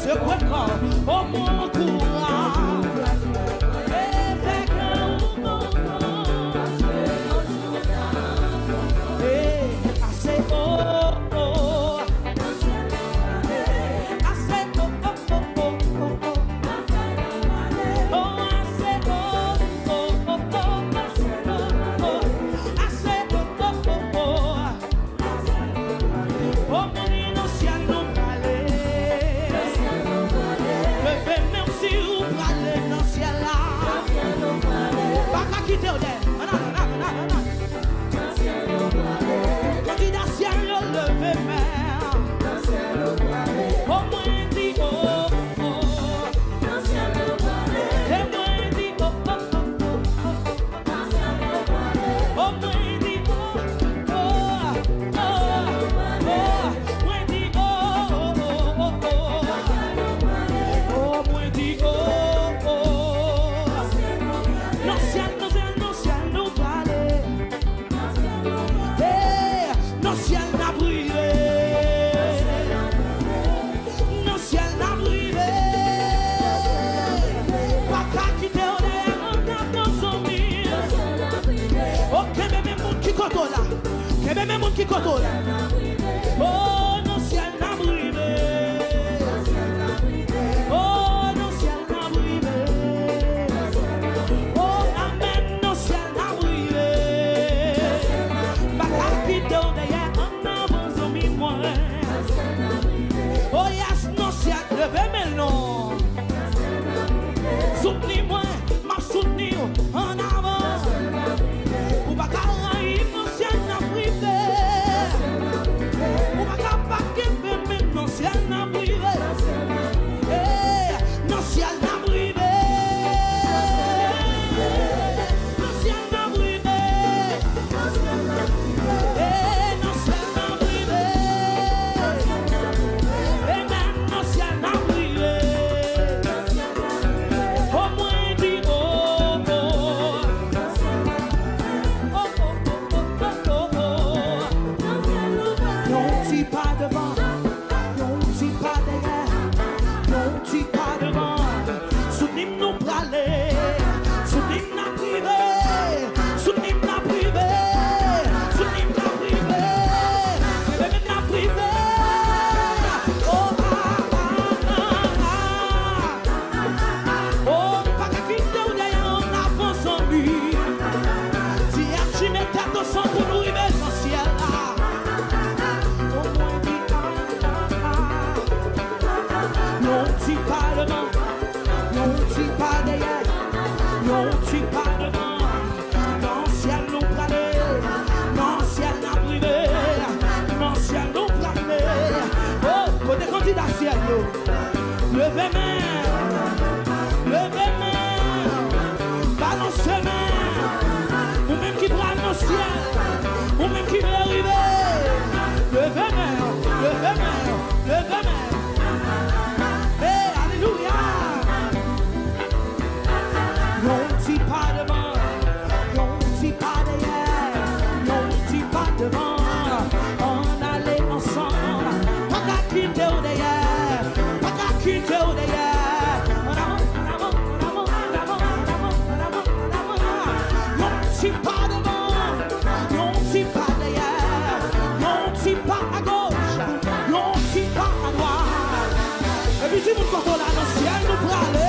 ce quoi, oh mon courage. Et fait que assez oh oh, assez oh oh oh oh oh, oh assez oh oh oh oh, assez oh oh oh oh. Oh mon innocent non parler, levez même si vous parlez dans ciel là, pas qu'à quitter au dé, candidat ciel levez même, oh moi dit oh oh, et moi dit oh oh oh oh, oh moi dit oh oh oh. Qui contrôle. Oh, non, ciel n'a brisé. Oh, non, ciel n'a brisé. Oh, amen, non, ciel n'a brisé. Pas qui donne derrière en avant, zombie, moi. Oh, yes, non, ciel, levez mes noms. Soutenez-moi, m'a soutenu en avant. Ou pas carrément, non, ciel n'a brisé. Non ciel n'a brisé, non ciel n'a brisé, non ciel n'a brisé, non ciel n'a brisé, non ciel n'a brisé, au moins dit oh oh, oh oh oh oh oh, non dis pas devant. Soutenez-nous pour aller, soutenez-nous privé, soutenez-nous privé, soutenez-nous privé, soutenez-nous privé. Oh oh, pas qu'à quitter ou d'ailleurs on avance en lui. Si tu mets ta attention pour nous arriver dans le ciel là. Non, tu pas devant. Non, tu pas derrière, non, tu pas devant. Non, ciel nous pralé, non, ciel n'a privé, non, ciel nous pralé. Oh, côté candidat ciel, levez main, balance main, ou même qui prend nos ciel, ou même qui veut arriver. Levez main. Pas devant, non, dis pas derrière, non, dis pas devant, on allait ensemble, pas qu'à quitter au derrière, pas qu'à quitter au derrière, en avant, non, dis pas devant, non, dis pas derrière, non, dis pas à gauche, non, dis pas à droite, et puis tu me contrôles là, dans le ciel nous prend.